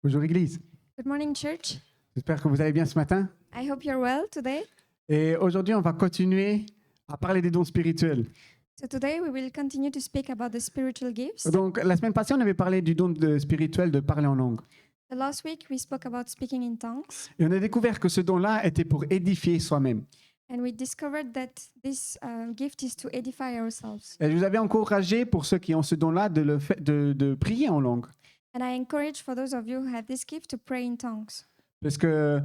Bonjour Église, Good morning, church. j'espère que vous allez bien ce matin. I hope you're well today. Et aujourd'hui, on va continuer à parler des dons spirituels. So today we will continue to speak about the spiritual gifts. Donc, la semaine passée, on avait parlé du don spirituel de parler en langue. The last week we spoke about speaking in tongues, Et on a découvert que ce don-là était pour édifier soi-même. and we discovered that this gift is to edify ourselves. Et je vous avais encouragé, pour ceux qui ont ce don-là, de prier en langue. And I encourage for those of you who have this gift to pray in tongues, Parce que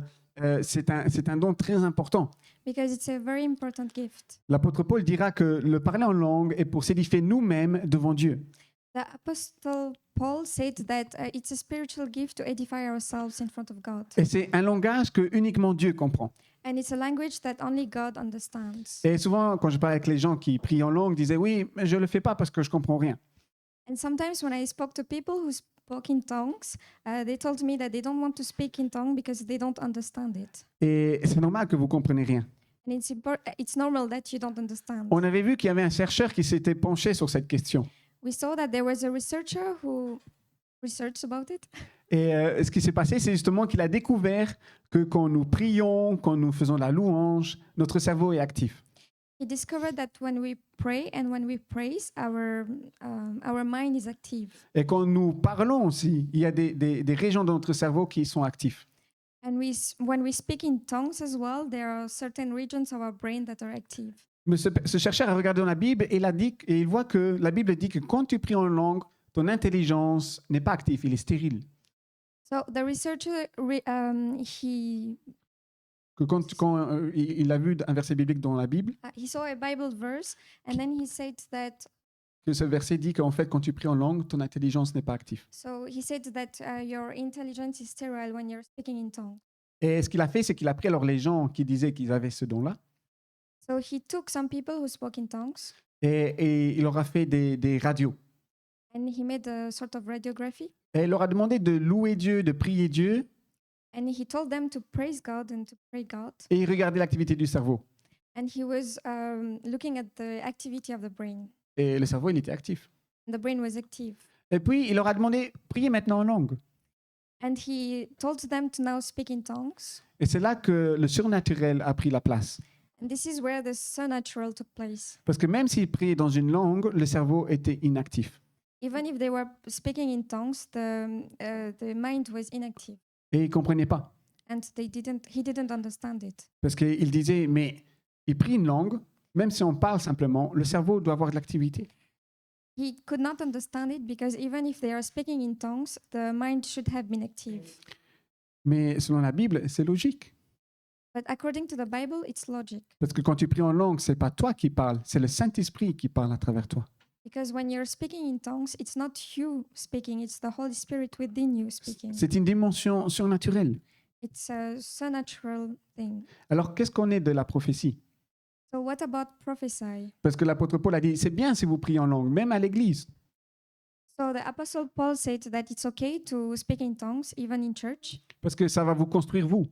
c'est un don très important. because it's a very important gift. L'apôtre Paul dira que le parler en langue est pour s'édifier nous-mêmes devant Dieu. The apostle Paul said that it's a spiritual gift to edify ourselves in front of God. Et c'est un langage que uniquement Dieu comprend. And it's a language that only God understands. Et souvent, quand je parle avec les gens qui prient en langue, ils disaient « Oui, mais je ne le fais pas parce que je ne comprends rien ». And sometimes when I spoke to people who spoke in tongues, they told me that they don't want to speak in tongue because they don't understand it. Et c'est normal que vous ne compreniez rien. And it's normal that you don't understand. On avait vu qu'il y avait un chercheur qui s'était penché sur cette question. We saw that there was a researcher who researched about it. Et ce qui s'est passé, c'est justement qu'il a découvert que quand nous prions, quand nous faisons la louange, notre cerveau est actif. He discovered that when we pray and when we praise, our mind is active. Et quand nous parlons aussi, il y a des régions de notre cerveau qui sont actives. And when we speak in tongues as well, there are certain regions of our brain that are active. Mais ce chercheur a regardé dans la Bible et il voit que la Bible dit que quand tu pries en langue, ton intelligence n'est pas active, il est stérile. So the researcher, Que quand il a vu un verset biblique dans la Bible, he saw a Bible verse, and then he said that. que ce verset dit qu'en fait, quand tu pries en langue, ton intelligence n'est pas active. So he said that your intelligence is sterile when you're speaking in tongues. Et ce qu'il a fait, c'est qu'il a pris alors les gens qui disaient qu'ils avaient ce don-là, So he took some people who spoke in tongues, et il leur a fait des radios. and he made a sort of radiography, Et il leur a demandé de louer Dieu, de prier Dieu, and he told them to praise God and to pray God. et il regardait l'activité du cerveau. And he was looking at the activity of the brain. Et le cerveau, il était actif. The brain was active. Et puis, il leur a demandé, priez maintenant en langue. And he told them to now speak in tongues. Et c'est là que le surnaturel a pris la place. And this is where the supernatural took place. Parce que même s'ils priaient dans une langue, le cerveau était inactif. Even if they were speaking in tongues, the mind was inactive. Et ils ne comprenaient pas. And he didn't understand it. Parce qu'ils disaient, mais ils prient une langue, même si on parle simplement, le cerveau doit avoir de l'activité. He could not understand it because even if they are speaking in tongues, the mind should have been active. Mais selon la Bible, c'est logique. But according to the Bible, it's logic. Parce que quand tu pries en langue, ce n'est pas toi qui parles, c'est le Saint-Esprit qui parle à travers toi. Because when you're speaking in tongues, it's not you speaking, it's the Holy Spirit within you speaking. C'est une dimension surnaturelle. It's a supernatural thing. Alors, qu'est-ce qu'on est de la prophétie? So what about prophesy? Parce que l'apôtre Paul a dit, c'est bien si vous priez en langue, même à l'église. So the Apostle Paul said that it's okay to speak in tongues, even in church, Parce que ça va vous construire vous.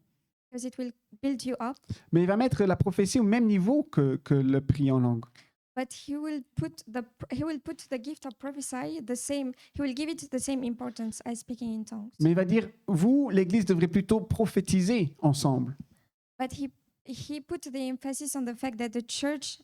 because it will build you up. Mais il va mettre la prophétie au même niveau que le prier en langue. But he will put the gift of prophesy the same. He will give it the same importance as speaking in tongues. Mais il va dire, vous, l'église, devrez plutôt prophétiser ensemble. But he put the emphasis on the fact that the church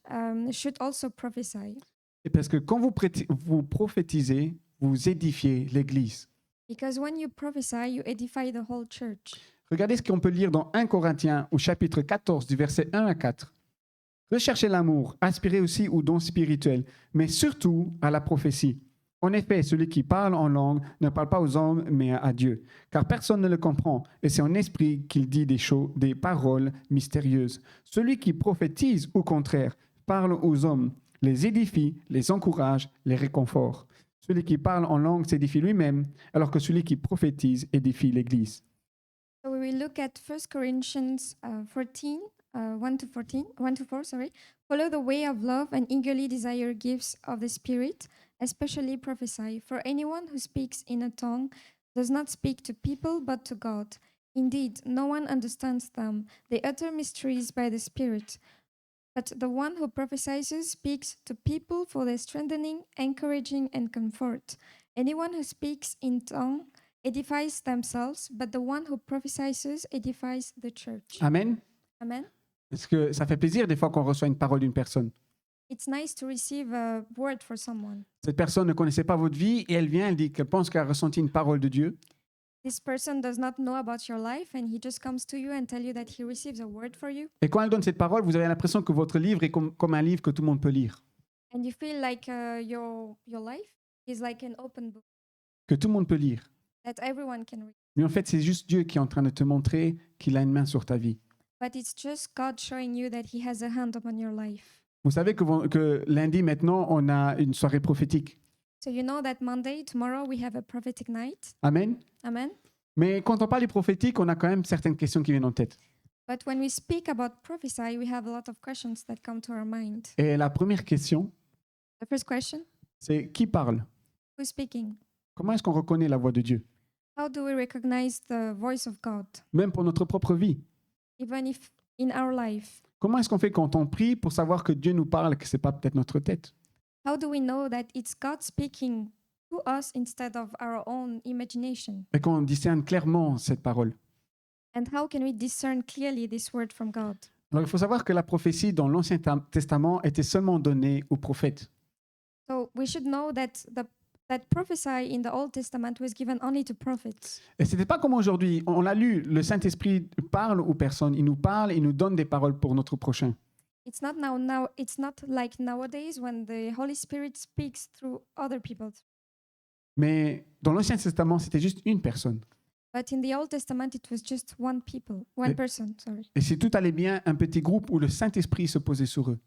should also prophesy, Et parce que quand vous prophétisez, vous édifiez l'église. because when you prophesy, you edify the whole church. Regardez ce qu'on peut lire dans 1 Corinthiens au chapitre 14 du verset 1 à 4. Recherchez l'amour, aspirez aussi aux dons spirituels, mais surtout à la prophétie. En effet, celui qui parle en langue ne parle pas aux hommes, mais à Dieu, car personne ne le comprend, et c'est en esprit qu'il dit des paroles mystérieuses. Celui qui prophétise, au contraire, parle aux hommes, les édifie, les encourage, les réconforte. Celui qui parle en langue s'édifie lui-même, alors que celui qui prophétise édifie l'Église. So we will look at 1 Corinthians 14, 1 to 4. Follow the way of love and eagerly desire gifts of the Spirit, especially prophesy. For anyone who speaks in a tongue does not speak to people but to God. Indeed, no one understands them. They utter mysteries by the Spirit. But the one who prophesies speaks to people for their strengthening, encouraging, and comfort. Anyone who speaks in tongue edifies themselves, but the one who prophesies edifies the church. Amen. Amen. Est-ce que ça fait plaisir des fois qu'on reçoit une parole d'une personne? It's nice to receive a word for someone. Cette personne ne connaissait pas votre vie et elle vient, elle dit qu'elle pense qu'elle a ressenti une parole de Dieu. This person does not know about your life, and he just comes to you and tell you that he receives a word for you. Et quand elle donne cette parole, vous avez l'impression que votre livre est comme un livre que tout le monde peut lire, And you feel like your life is like an open book que tout le monde peut lire. that everyone can read. Mais en fait, c'est juste Dieu qui est en train de te montrer qu'il a une main sur ta vie. But it's just God showing you that he has a hand upon your life. Vous savez que lundi, maintenant, on a une soirée prophétique. So you know that Monday, tomorrow, we have a prophetic night. Amen. Amen. Mais quand on parle du prophétique, on a quand même certaines questions qui viennent en tête. But when we speak about prophesy, we have a lot of questions that come to our mind. Et la première question, The first question, c'est qui parle? who's speaking? Comment est-ce qu'on reconnaît la voix de Dieu? How do we recognize the voice of God, Même pour notre propre vie. even if in our life? Comment est-ce qu'on fait quand on prie pour savoir que Dieu nous parle, que ce n'est pas peut-être notre tête? How do we know that it's God speaking to us instead of our own imagination? Et qu'on discerne clairement cette parole. And how can we discern clearly this word from God? Alors il faut savoir que la prophétie dans l'Ancien Testament était seulement donnée aux prophètes. So we should know that prophecy in the Old Testament was given only to prophets. Et ce n'était pas comme aujourd'hui. On l'a lu, le Saint-Esprit parle aux personnes. Il nous parle, il nous donne des paroles pour notre prochain. It's not like nowadays when the Holy Spirit speaks through other people. Mais dans l'Ancien Testament, c'était juste une personne. But in the Old Testament, it was just one Et- person, sorry. Et si tout allait bien, un petit groupe où le Saint-Esprit se posait sur eux.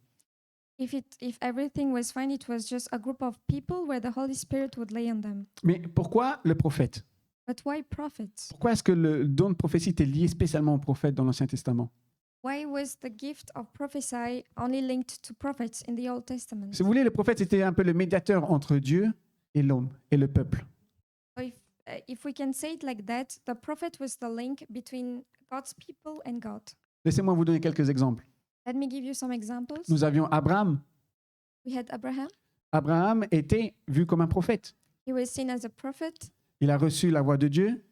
If everything was fine, it was just a group of people where the Holy Spirit would lay on them. Mais pourquoi le prophète? But why prophets? Pourquoi est-ce que le don de prophétie était lié spécialement au prophète dans l'Ancien Testament? Why was the gift of prophecy only linked to prophets in the Old Testament? Si vous voulez, le prophète était un peu le médiateur entre Dieu et l'homme et le peuple. So if we can say it like that, the prophet was the link between God's people and God. Laissez-moi vous donner quelques exemples. Let me give you some examples. Nous avions Abraham. We had Abraham. Abraham était vu comme un prophète. He was seen as a prophet. Il a reçu la voix de Dieu.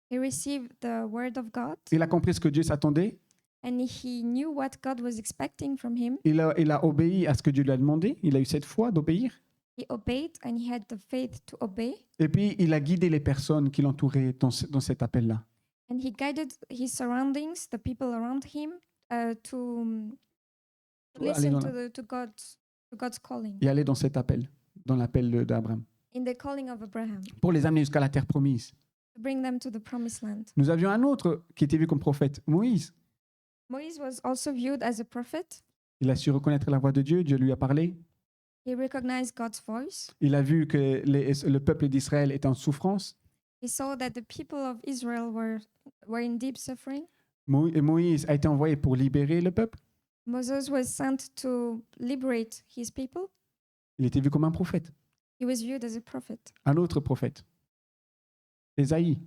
He received the word of God, Il a compris ce que Dieu s'attendait. and he knew what God was expecting from him. Il a obéi à ce que Dieu lui a demandé. Il a eu cette foi d'obéir. He obeyed, and he had the faith to obey. Et puis, il a guidé les personnes qui l'entouraient dans cet appel-là. And he guided his surroundings, the people around him, to Aller listen dans to God's calling, Et aller dans cet appel, dans l'appel d'Abraham, in the calling of Abraham, pour les amener jusqu'à la terre promise. to bring them to the promised land. Nous avions un autre qui était vu comme prophète, Moïse. Moise was also viewed as a prophet. Il a su reconnaître la voix de Dieu. Dieu lui a parlé. He recognized God's voice. Il a vu que le peuple d'Israël était en souffrance. He saw that the people of Israel were in deep suffering. Et Moïse a été envoyé pour libérer le peuple. Moses was sent to liberate his people. Il était vu comme un prophète, He was viewed as a prophet. un autre prophète. Ésaïe.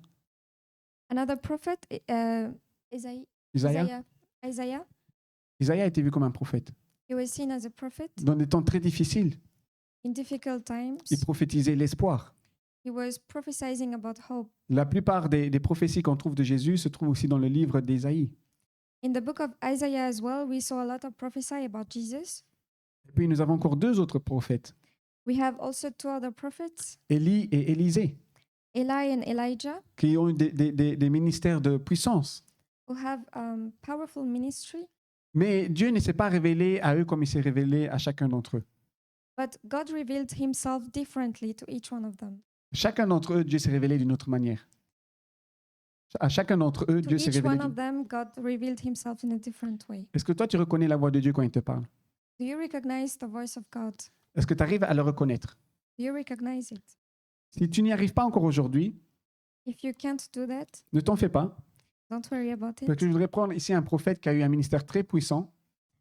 Another prophet, Isaiah. Isaïe a été vu comme un prophète. He was seen as a prophet Dans des temps très difficiles, in difficult times. il prophétisait l'espoir. He was prophesying about hope. La plupart des prophéties qu'on trouve de Jésus se trouvent aussi dans le livre d'Ésaïe. In the book of Isaiah as well, we saw a lot of prophecy about Jesus. Et puis nous avons encore deux autres prophètes, We have also two other prophets, Élie et Élisée, Eli and Elijah, qui ont eu des ministères de puissance. who have powerful ministry. Mais Dieu ne s'est pas révélé à eux comme il s'est révélé à chacun d'entre eux. But God revealed himself differently to each one of them. Chacun d'entre eux, Dieu s'est révélé d'une autre manière. À chacun d'entre eux, To Dieu s'est each révélé. one of them, God revealed himself in a different way. Est-ce que toi, tu reconnais la voix de Dieu quand il te parle? Do you recognize the voice of God? Est-ce que tu arrives à le reconnaître? Do you recognize it? Si tu n'y arrives pas encore aujourd'hui, If you can't do that, ne t'en fais pas. don't worry about Parce it. que je voudrais prendre ici un prophète qui a eu un ministère très puissant,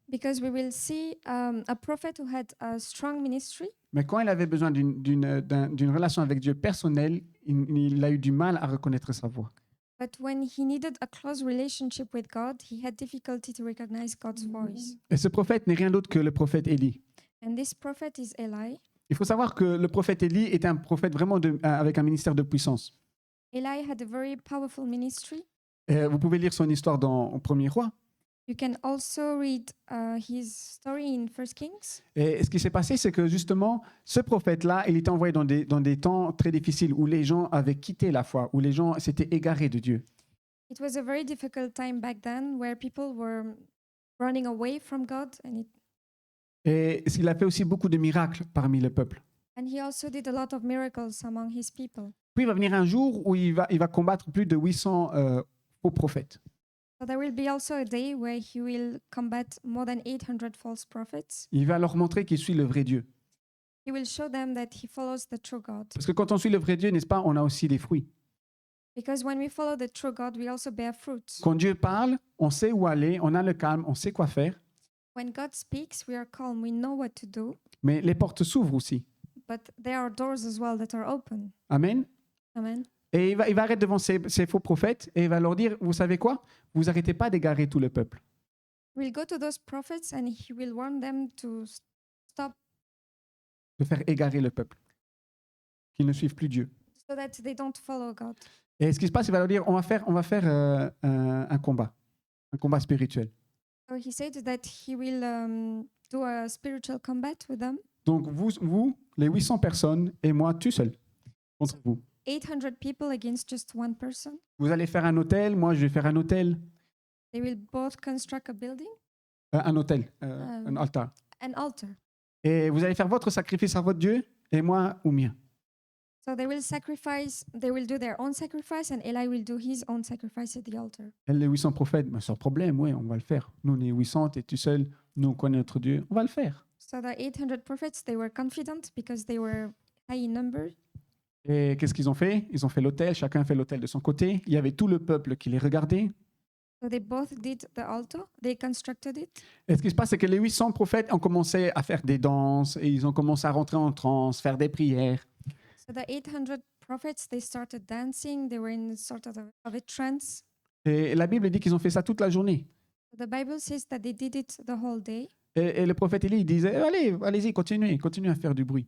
Because we will see a prophet who had a strong ministry, mais quand il avait besoin d'une relation avec Dieu personnelle, il a eu du mal à reconnaître sa voix. but when he needed a close relationship with God, he had difficulty to recognize God's voice. Et ce prophète n'est rien d'autre que le prophète Élie. And this prophet is Eli. Il faut savoir que le prophète Élie était un prophète vraiment avec un ministère de puissance. Eli had a very powerful ministry. Vous pouvez lire son histoire dans 1er Roi. You can also read his story in First Kings. Et ce qui s'est passé, c'est que justement, ce prophète-là, il était envoyé dans des temps très difficiles où les gens avaient quitté la foi, où les gens s'étaient égarés de Dieu. It was a very difficult time back then where people were running away from God, Et il a fait aussi beaucoup de miracles parmi le peuple. and he also did a lot of miracles among his people. Puis il va venir un jour où il va combattre plus de 800 faux prophètes. So there will be also a day where he will combat more than 800 false prophets. Il va leur montrer qu'il suit le vrai Dieu. He will show them that he follows the true God. Parce que quand on suit le vrai Dieu, n'est-ce pas, on a aussi des fruits. Because when we follow the true God, we also bear fruit. Quand Dieu parle, on sait où aller, on a le calme, on sait quoi faire. When God speaks, we are calm, we know what to do, Mais les portes s'ouvrent aussi. but there are doors as well that are open. Amen. Amen. Et il va arrêter devant ces faux prophètes et il va leur dire, vous savez quoi? Vous arrêtez pas d'égarer tout le peuple. We'll go to those prophets and he will warn them to stop De faire égarer le peuple. Qu'ils ne suivent plus Dieu. so that they don't follow God. Et ce qui se passe, il va leur dire, on va faire un combat spirituel. So he said that he will do a spiritual combat with them. Donc vous, les 800 personnes et moi, tout seul, contre vous. 800 people against just one person. Vous allez faire un hôtel, moi je vais faire un hôtel. They will both construct a building, Un hôtel, un altar. an altar. Et vous allez faire votre sacrifice à votre Dieu et moi au mien. So they will do their own sacrifice, and Eli will do his own sacrifice at the altar. Et les 800 prophètes, ben, sans problème, oui, on va le faire. Nous, on est 800, et tout seul, nous, on connaît notre Dieu, on va le faire. So the 800 prophets, they were confident because they were high in number. Et qu'est-ce qu'ils ont fait? Ils ont fait l'hôtel, chacun a fait l'hôtel de son côté. Il y avait tout le peuple qui les regardait. So they both did the altar. They constructed it. Et ce qui se passe, c'est que les 800 prophètes ont commencé à faire des danses, et ils ont commencé à rentrer en transe, faire des prières. So the 800 prophets, they started dancing. They were in sort of a trance. Et la Bible dit qu'ils ont fait ça toute la journée. The Bible says that they did it the whole day. Et le prophète Élie il disait, allez-y, continuez à faire du bruit.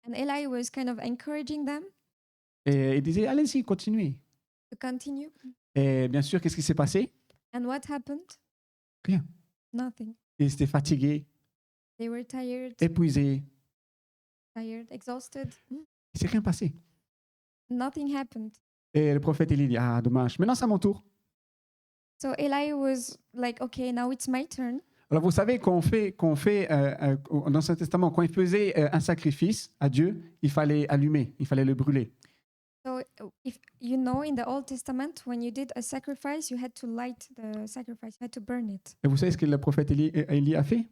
And Eli was kind of encouraging them Et il disait, allez-y, continuez. to continue. Et bien sûr, qu'est-ce qui s'est passé? And what happened? Rien. Nothing. Ils étaient fatigués, They were tired, épuisés. exhausted. Il ne s'est rien passé. Nothing happened. Et le prophète Élie dit, ah, dommage. Maintenant, c'est à mon tour. So Eli was like, okay, now it's my turn. Alors, vous savez, quand on fait dans l'Ancien Testament, quand il faisait un sacrifice à Dieu, il fallait allumer, il fallait le brûler. So if you know, in the Old Testament, when you did a sacrifice, you had to light the sacrifice, you had to burn it. Et vous savez ce que le prophète Élie a fait?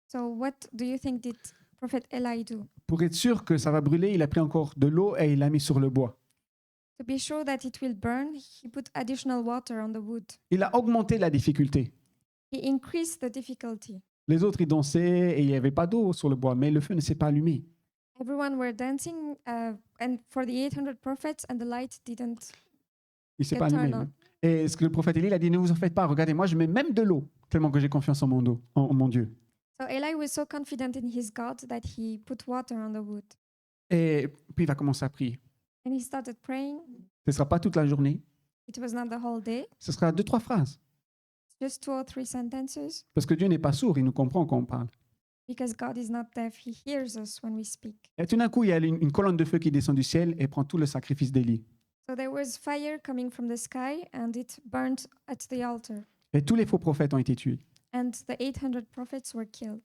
So what do you think did Prophet Eli do? Pour être sûr que ça va brûler, il a pris encore de l'eau et il l'a mis sur le bois. To be sure that it will burn, he put additional water on the wood. Il a augmenté la difficulté. He increased the difficulty. Les autres, ils dansaient et il n'y avait pas d'eau sur le bois, mais le feu ne s'est pas allumé. Everyone were dancing, and for the 800 prophets, and the light didn't. Il ne s'est Get pas allumé. turn Et ce que le prophète Élie a dit, ne vous en faites pas, regardez, moi je mets même de l'eau, tellement que j'ai confiance en mon Dieu. So Eli was so confident in his God that he put water on the wood. Et puis il va commencer à prier. And he started praying. Ce ne sera pas toute la journée, It was not the whole day, ce sera 2-3 phrases. just 2 or 3 sentences. Parce que Dieu n'est pas sourd, il nous comprend quand on parle. Because God is not deaf, he hears us when we speak. Et tout d'un coup, il y a une colonne de feu qui descend du ciel et prend tout le sacrifice d'Élie. So there was fire coming from the sky, and it burned at the altar. Et tous les faux prophètes ont été tués. And the 800 prophets were killed.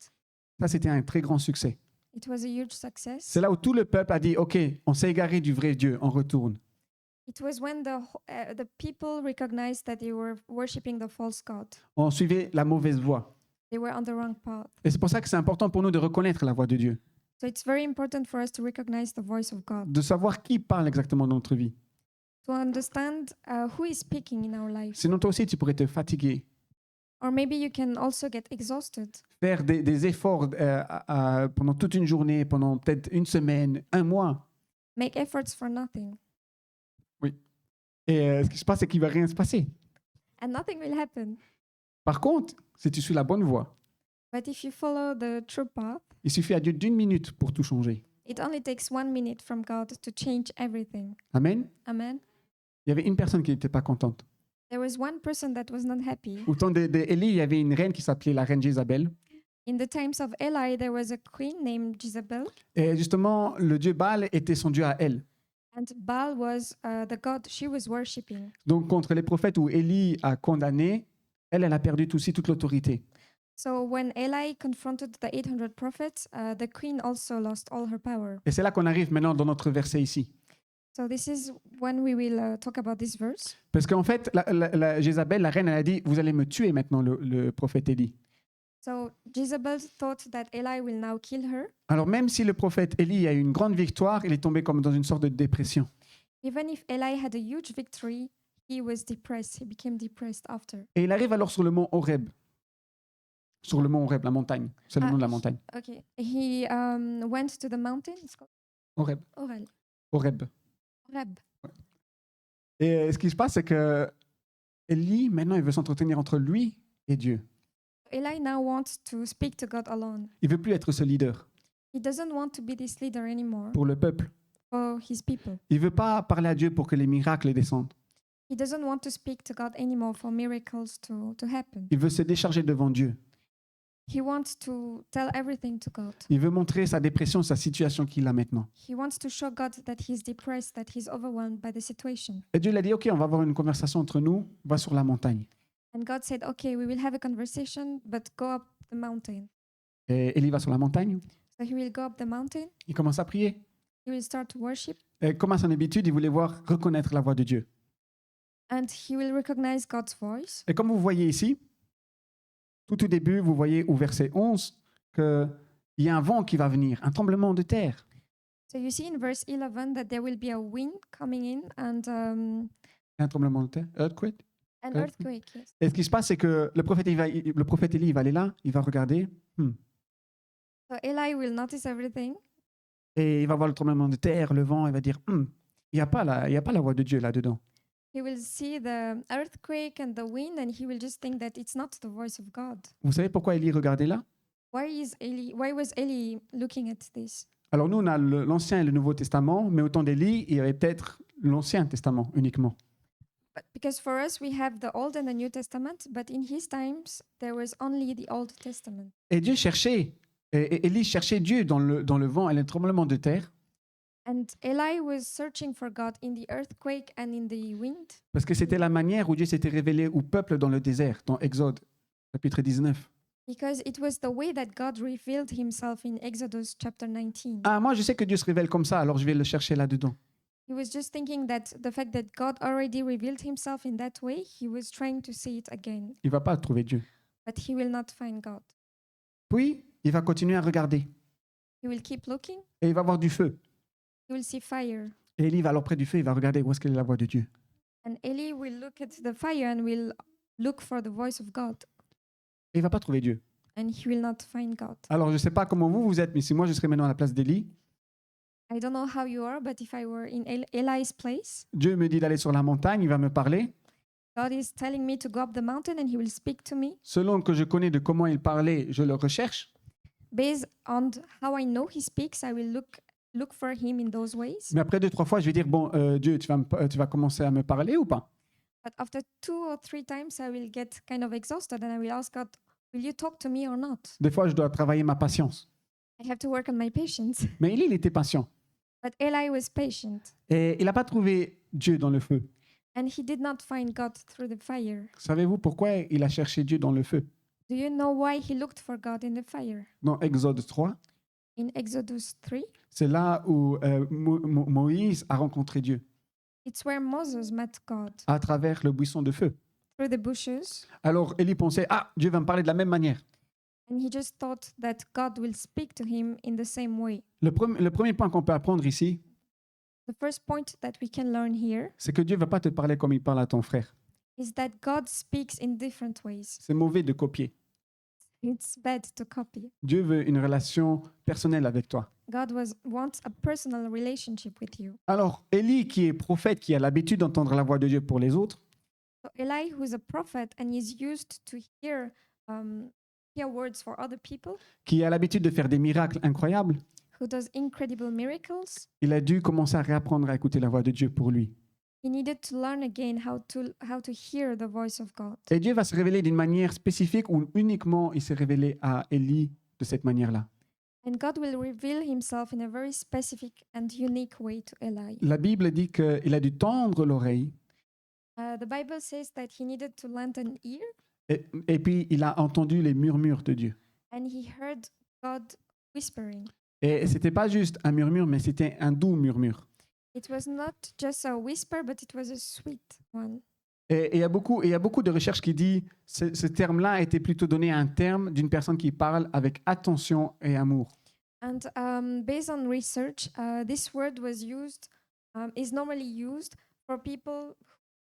Ça, c'était un très grand succès. It was a huge success. C'est là où tout le peuple a dit, OK, on s'est égaré du vrai Dieu, on retourne. It was when the people recognized that they were worshiping the false god. On suivait la mauvaise voie. They were on the wrong path. Et c'est pour ça que c'est important pour nous de reconnaître la voix de Dieu, So it's very important for us to recognize the voice of God, de savoir qui parle exactement dans notre vie. to understand who is speaking in our life. Sinon, toi aussi, tu pourrais te fatiguer, Or maybe you can also get exhausted, faire des efforts pendant toute une journée, pendant peut-être une semaine, un mois. make efforts for nothing, Et ce qui se passe, c'est qu'il ne va rien se passer. and nothing will happen. Par contre, si tu suis la bonne voie, But if you follow the true path, il suffit à Dieu d'1 minute pour tout changer. it only takes 1 minute from God to change everything. Amen. Amen. Il y avait une personne qui n'était pas contente. There was one person that was not happy. Au temps d'Élie, il y avait une reine qui s'appelait la reine Jézabel. In the times of Eli, there was a queen named Jezebel, Et justement, le dieu Baal était son dieu à elle. and Baal was the god she was worshipping. Donc, contre les prophètes où Élie a condamné, elle a perdu aussi toute l'autorité. So when Eli confronted the 800 prophets, the queen also lost all her power. Et c'est là qu'on arrive maintenant dans notre verset ici. So this is when we will talk about this verse. Parce qu'en fait, la Jézabel, la reine, elle a dit, vous allez me tuer maintenant, le prophète Élie. So Jezebel thought that Eli will now kill her. Alors même si le prophète Élie a eu une grande victoire, il est tombé comme dans une sorte de dépression. Even if Eli had a huge victory, he was depressed. He became depressed after. Et il arrive alors sur le mont Horeb. Sur le mont Horeb, la montagne. C'est le nom de la montagne. Okay. He went to the mountain. It's called Horeb. Orel. Horeb. Horeb. Et ce qui se passe, c'est que Élie, maintenant, il veut s'entretenir entre lui et Dieu. Eli now wants to speak to God alone. Il veut plus être ce leader He doesn't want to be this leader anymore pour le peuple. for his people. Il veut pas parler à Dieu pour que les miracles descendent. He doesn't want to speak to God anymore for miracles to happen. Il veut se décharger devant Dieu. He wants to tell everything to God. Il veut montrer sa dépression, sa situation qu'il a maintenant. He wants to show God that he's depressed, that he's overwhelmed by the situation. Et Dieu lui a dit, OK, on va avoir une conversation entre nous, va sur la montagne. And God said, okay, we will have a conversation, but go up the mountain. Et Élie va sur la montagne, So he will go up the mountain. il commence à prier. He will start to worship. Et comme à son habitude, il voulait reconnaître la voix de Dieu. And he will recognize God's voice. Et comme vous voyez ici, tout au début, vous voyez au verset 11 qu'il y a un vent qui va venir, un tremblement de terre. So you see in verse 11 that there will be a wind coming in and Un tremblement de terre, earthquake. an Ouais. earthquake. Yes. Et ce qui se passe, c'est que le prophète Élie, il va aller là, il va regarder, So Eli will notice everything. et il va voir le tremblement de terre, le vent, il va dire, il n'y a pas la voix de Dieu là-dedans. He will see the earthquake and the wind, and he will just think that it's not the voice of God. Vous savez pourquoi Élie regardait là? Why was Eli looking at this? Alors nous, on a l'Ancien et le Nouveau Testament, mais au temps d'Élie, il y avait peut-être l'Ancien Testament uniquement. Because for us we have the Old and the New Testament, but in his times there was only the Old Testament. Et Dieu cherchait, et Élie cherchait Dieu dans le vent et le tremblement de terre, And Eli was searching for God in the earthquake and in the wind, parce que c'était la manière où Dieu s'était révélé au peuple dans le désert, dans Exode, chapitre 19. because it was the way that God revealed himself in Exodus chapter 19. Ah, moi je sais que Dieu se révèle comme ça, alors je vais le chercher là-dedans. He was just thinking that the fact that God already revealed himself in that way, he was trying to see it again, Il va pas trouver Dieu. but he will not find God. Puis, il va continuer à regarder, He will keep looking, et il va voir du feu. he will see fire. Et Élie va alors près du feu, il va regarder où est-ce qu'elle est la voix de Dieu. And Eli will look at the fire and will look for the voice of God, Et il va pas trouver Dieu. and he will not find God. Alors je sais pas comment vous êtes, mais si moi je serais maintenant à la place d'Élie, I don't know how you are, but if I were in Eli's place, Dieu me dit d'aller sur la montagne, il va me parler. God is telling me to go up the mountain and he will speak to me. Selon que je connais de comment il parlait, je le recherche. Based on how I know he speaks, I will look for him in those ways. Mais après 2-3 fois, je vais dire, bon, Dieu, tu vas commencer à me parler ou pas? But after 2 or 3 times, I will get kind of exhausted and I will ask God, will you talk to me or not? Des fois, je dois travailler ma patience. I have to work on my patience. Mais Élie, il était patient. But Eli was patient Et il n'a pas trouvé Dieu dans le feu. and he did not find God through the fire. Savez-vous pourquoi il a cherché Dieu dans le feu? Do you know why he looked for God in the fire? Dans Exode 3, In Exodus 3, c'est là où Moïse a rencontré Dieu, it's where Moses met God à travers le buisson de feu. through the bushes. Alors Élie pensait, ah, Dieu va me parler de la même manière. And he just thought that God will speak to him in the same way. Le premier point qu'on peut apprendre ici, The first point that we can learn here c'est que Dieu ne va pas te parler comme il parle à ton frère. is that God speaks in different ways. C'est mauvais de copier. It's bad to copy. Dieu veut une relation personnelle avec toi. God wants a personal relationship with you. Alors, Élie, qui est prophète, qui a l'habitude d'entendre la voix de Dieu pour les autres, So Eli, who is a prophet and is used to hear words for other people, qui a l'habitude de faire des miracles incroyables, who does incredible miracles, il a dû commencer à réapprendre à écouter la voix de Dieu pour lui. He needed to learn again how to hear the voice of God. Et Dieu va se révéler d'une manière spécifique ou uniquement il s'est révélé à Élie de cette manière-là. And God will reveal himself in a very specific and unique way to Eli. La Bible dit qu'il a dû tendre l'oreille The Bible says that he needed to lend an ear et puis il a entendu les murmures de Dieu. and he heard God whispering. Et ce n'était pas juste un murmure, mais c'était un doux murmure. It was not just a whisper, but it was a sweet one. Et il y a beaucoup de recherches qui disent que ce terme-là a été plutôt donné à un terme d'une personne qui parle avec attention et amour. And based on research, this word is normally used for people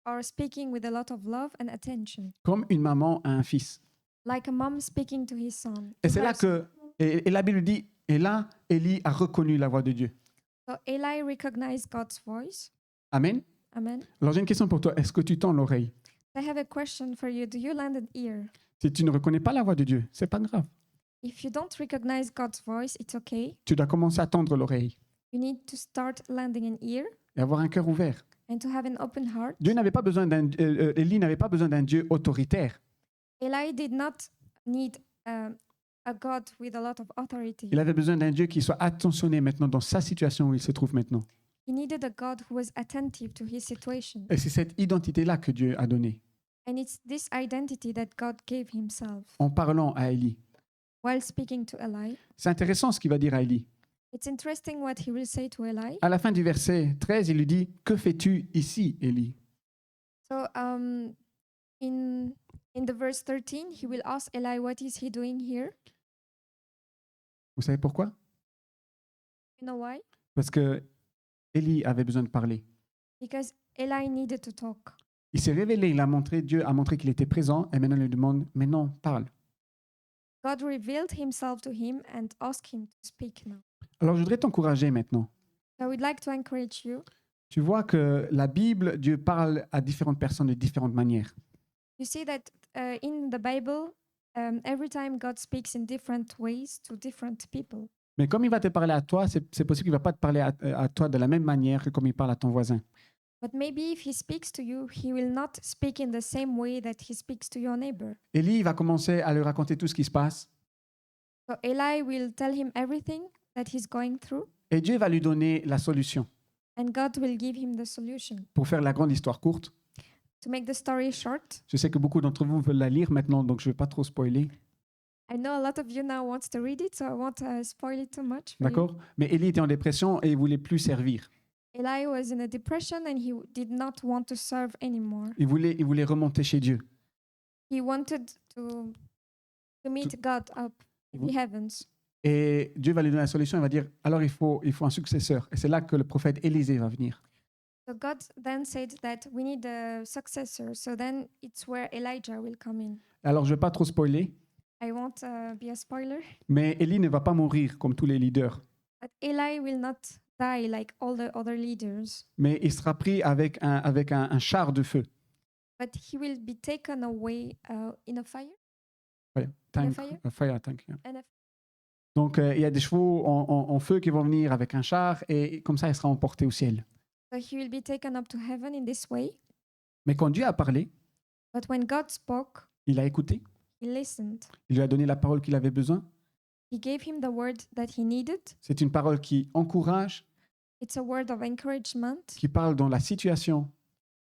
who are speaking with a lot of love and attention, Comme une maman a un fils. like a mom speaking to his son. Et to c'est her là son. que, et la Bible dit, et là, Élie a reconnu la voix de Dieu. So Eli recognized God's voice. Amen. Amen. Alors j'ai une question pour toi. Est-ce que tu tends l'oreille? I have a question for you. Do you lend an ear? Si tu ne reconnais pas la voix de Dieu, c'est pas grave. If you don't recognize God's voice, it's okay. Tu dois commencer à tendre l'oreille You need to start lending an ear et avoir un cœur ouvert. and to have an open heart. Élie n'avait pas besoin d'un Dieu autoritaire. Eli did not need a God with a lot of authority. Il avait besoin d'un Dieu qui soit attentionné maintenant dans sa situation où il se trouve maintenant. He needed a God who was attentive to his situation. Et c'est cette identité-là que Dieu a donnée And it's this identity that God gave himself en parlant à Élie. while speaking to Eli. C'est intéressant ce qu'il va dire à Élie. It's interesting what he will say to Eli. À la fin du verset 13, il lui dit « Que fais-tu ici, Élie ?» So in the verse 13, he will ask Eli, what is he doing here? Vous savez pourquoi? You know why? Parce que Élie avait besoin de parler. Because Eli needed to talk. Il s'est révélé, Dieu a montré qu'il était présent et maintenant il lui demande « Maintenant, parle ». God revealed himself to him and asked him to speak now. Alors je voudrais t'encourager maintenant. So I would like to encourage you. Tu vois que la Bible, Dieu parle à différentes personnes de différentes manières. You see that in the Bible, every time God speaks in different ways to different people. Mais comme il va te parler à toi, c'est possible qu'il ne va pas te parler à toi de la même manière que comme il parle à ton voisin. But maybe if he speaks to you, he will not speak in the same way that he speaks to your neighbor. Élie va commencer à lui raconter tout ce qui se passe So Eli will tell him everything that he's going through, et Dieu va lui donner la solution. and God will give him the solution. Pour faire la grande histoire courte, To make the story short, je sais que beaucoup d'entre vous veulent la lire maintenant, donc je ne vais pas trop spoiler. I know a lot of you now wants to read it, so I won't spoil it too much. For you. D'accord? Mais Élie était en dépression et il ne voulait plus servir. Eli was in a depression and he did not want to serve anymore. Il voulait remonter chez Dieu. He wanted to meet God up in the heavens. Et Dieu va lui donner la solution, il va dire, alors il faut un successeur. Et c'est là que le prophète Élisée va venir. So God then said that we need a successor. So then it's where Elijah will come in. Alors je ne vais pas trop spoiler, I won't be a spoiler, mais Élie ne va pas mourir comme tous les leaders. but Eli will not die like all the other leaders, Mais il sera pris avec un char de feu. but he will be taken away in a fire. Ouais, tank, fire? fire tank, yeah. And a Donc il y a des chevaux en feu qui vont venir avec un char et comme ça il sera emporté au ciel. So he will be taken up to heaven in this way. Mais quand Dieu a parlé, But when God spoke, il a écouté, he listened. il lui a donné la parole qu'il avait besoin. He gave him the word that he needed. C'est une parole qui encourage, It's a word of encouragement qui parle dans la situation,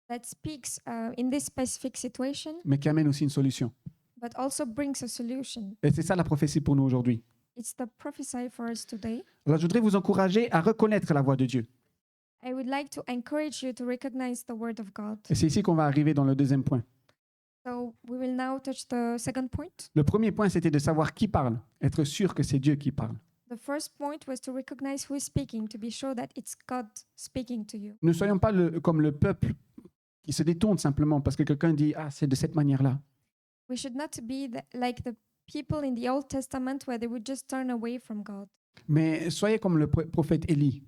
that speaks in this specific situation, mais qui amène aussi une solution. but also brings a solution. Et c'est ça la prophétie pour nous aujourd'hui. It's the prophecy for us today. Alors je voudrais vous encourager à reconnaître la voix de Dieu. I would like to encourage you to recognize the word of God. Et c'est ici qu'on va arriver dans le deuxième point. So we will now touch the second point. Le premier point, c'était de savoir qui parle, être sûr que c'est Dieu qui parle. The first point was to recognize who is speaking, to be sure that it's God speaking to you. Ne soyons pas comme le peuple qui se détourne simplement parce que quelqu'un dit « Ah, c'est de cette manière-là ». We should not be like the people in the Old Testament where they would just turn away from God, Mais soyez comme le prophète Élie.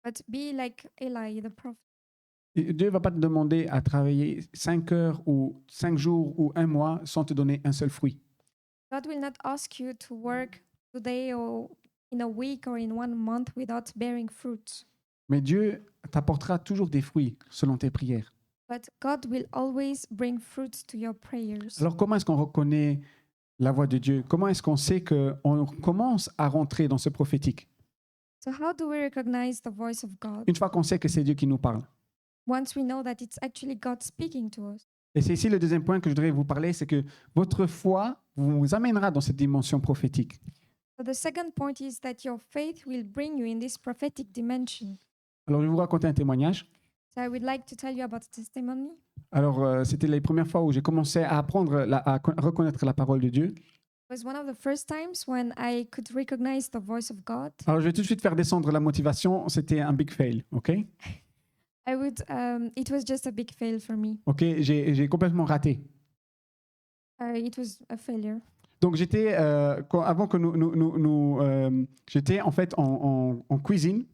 but be like Eli, the prophet. Et Dieu ne va pas te demander à travailler 5 heures ou 5 jours ou 1 mois sans te donner un seul fruit. God will not ask you to work today or in a week or in 1 month without bearing fruit. Mais Dieu t'apportera toujours des fruits selon tes prières. but God will always bring fruits to your prayers. Alors comment est-ce qu'on reconnaît la voix de Dieu? Comment est-ce qu'on sait qu'on commence à rentrer dans ce prophétique? So how do we recognize the voice of God? Une fois qu'on sait que c'est Dieu qui nous parle. Once we know that it's actually God speaking to us. Et c'est ici le deuxième point que je voudrais vous parler, c'est que votre foi vous amènera dans cette dimension prophétique. So the second point is that your faith will bring you in this prophetic dimension. Alors je vais vous raconter un témoignage. So I would like to tell you about a testimony. Alors c'était les premières fois où j'ai commencé à apprendre à reconnaître la parole de Dieu. It was one of the first times when I could recognize the voice of God. Alors je vais tout de suite faire descendre la motivation, c'était un big fail, ok? It was just a big fail for me. Ok, j'ai complètement raté. It was a failure. Donc j'étais, avant que j'étais en fait en cuisine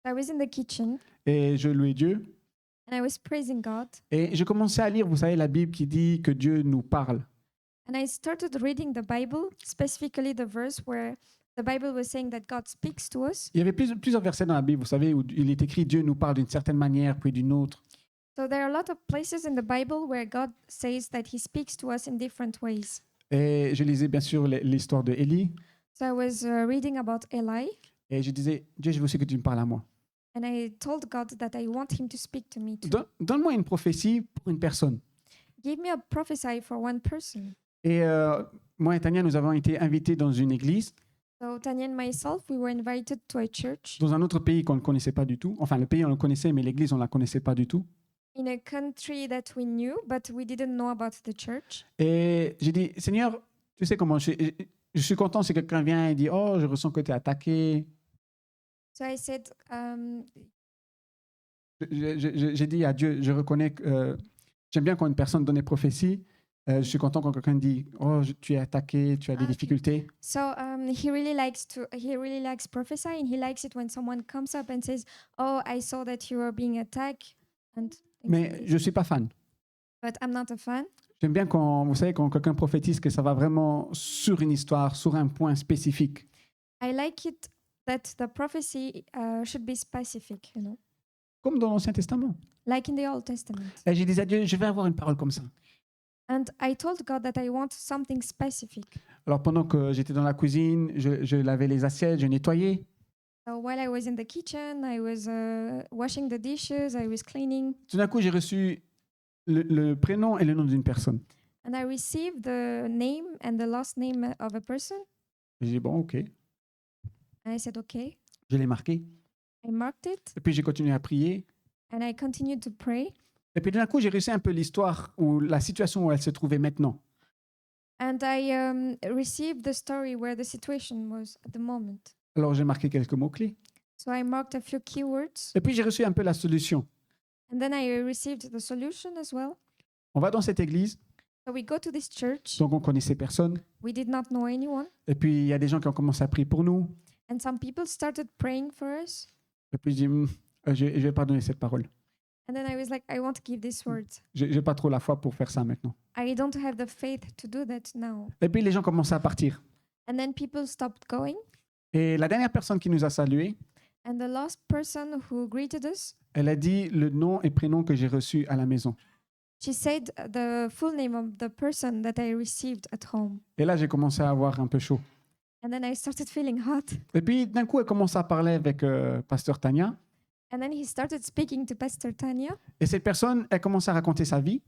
I was in the kitchen et je louais Dieu. and I was praising God. Et je commençais à lire, vous savez, la Bible qui dit que Dieu nous parle. And I started reading the Bible, specifically the verse where the Bible was saying that God speaks to us. Il y avait plusieurs versets dans la Bible, vous savez, où il est écrit Dieu nous parle d'une certaine manière, puis d'une autre. So there are a lot of places in the Bible where God says that he speaks to us in different ways. Et je lisais bien sûr l'histoire de Élie. So I was reading about Eli Et je disais, Dieu, je veux aussi que tu me parles à moi. and I told God that I want him to speak to me too. Donne-moi une prophétie pour une personne. Give me a prophecy for one person. Et moi et Tania, nous avons été invités dans une église, So Tanya and myself, we were invited to a church dans un autre pays qu'on ne connaissait pas du tout. Enfin, le pays, on le connaissait, mais l'église, on ne la connaissait pas du tout. in a country that we knew, but we didn't know about the church. Et j'ai dit, Seigneur, tu sais comment je suis content si quelqu'un vient et dit, oh, je ressens que tu es attaqué. So I said, J'ai dit à Dieu, je reconnais que j'aime bien quand une personne donne des prophéties. Je suis content quand quelqu'un dit, oh, tu es attaqué, tu as des Ok. difficultés. he really likes prophecy, and he likes it when someone comes up and says, "Oh, I saw that you were being attacked," and things like Mais this. je ne suis pas fan. But I'm not a fan. J'aime bien quand, vous savez, quand quelqu'un prophétise que ça va vraiment sur une histoire, sur un point spécifique. I like it that the prophecy should be specific, you know, Comme dans l'Ancien Testament. like in the Old Testament. Et j'ai dit à Dieu, je vais avoir une parole comme ça. And I told God that I want something specific. Alors pendant que j'étais dans la cuisine, je lavais les assiettes, je nettoyais. So while I was in the kitchen, I was washing the dishes, I was cleaning, Tout d'un coup, j'ai reçu le prénom et le nom d'une personne. and I received the name and the last name of a person. J'ai dit, bon, ok. And I said, "Okay." Je l'ai marqué. I marked it, Et puis j'ai continué à prier. and I continued to pray. Et puis d'un coup, j'ai réussi un peu l'histoire ou la situation où elle se trouvait maintenant. And I received the story where the situation was at the moment. Alors j'ai marqué quelques mots-clés. So I marked a few keywords, Et puis j'ai reçu un peu la solution. and then I received the solution as well. On va dans cette église, So we go to this church. donc on connaissait personne. We did not know anyone, Et puis il y a des gens qui ont commencé à prier pour nous. and some people started praying for us. Et puis j'ai dit, je vais pas donner cette parole. And then I was like, I won't give these words. J'ai pas trop la foi pour faire ça maintenant. I don't have the faith to do that now. Et puis les gens commençaient à partir. And then people stopped going. Et la dernière personne qui nous a salués, And the last person who greeted us, elle a dit le nom et prénom que j'ai reçu à la maison. she said the full name of the person that I received at home. Et là, j'ai commencé à avoir un peu chaud. And then I started feeling hot. Et puis d'un coup, elle commence à parler avec Pasteur Tania. And then he started speaking to Pastor Tanya. Et cette personne, elle commence à raconter sa vie.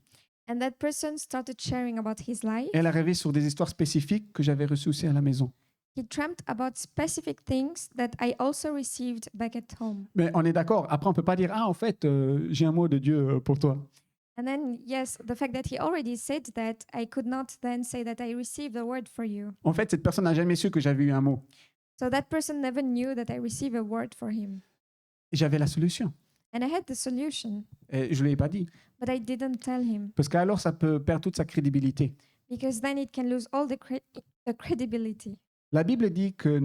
And that person started sharing about his life. Et elle a rêvé sur des histoires spécifiques que j'avais reçues aussi à la maison. He dreamt about specific things that I also received back at home. Mais on est d'accord. Après, on peut pas dire ah en fait j'ai un mot de Dieu pour toi. And then, yes, the fact that he already said that, I could not then say that I received a word for you. En fait, cette personne n'a jamais su que j'avais eu un mot. So that person never knew that I received a word for him. Et j'avais la solution. And I had the solution, Et je lui ai pas dit but I didn't tell him parce qu'alors ça peut perdre toute sa crédibilité. because then it can lose all the credibility. La Bible dit que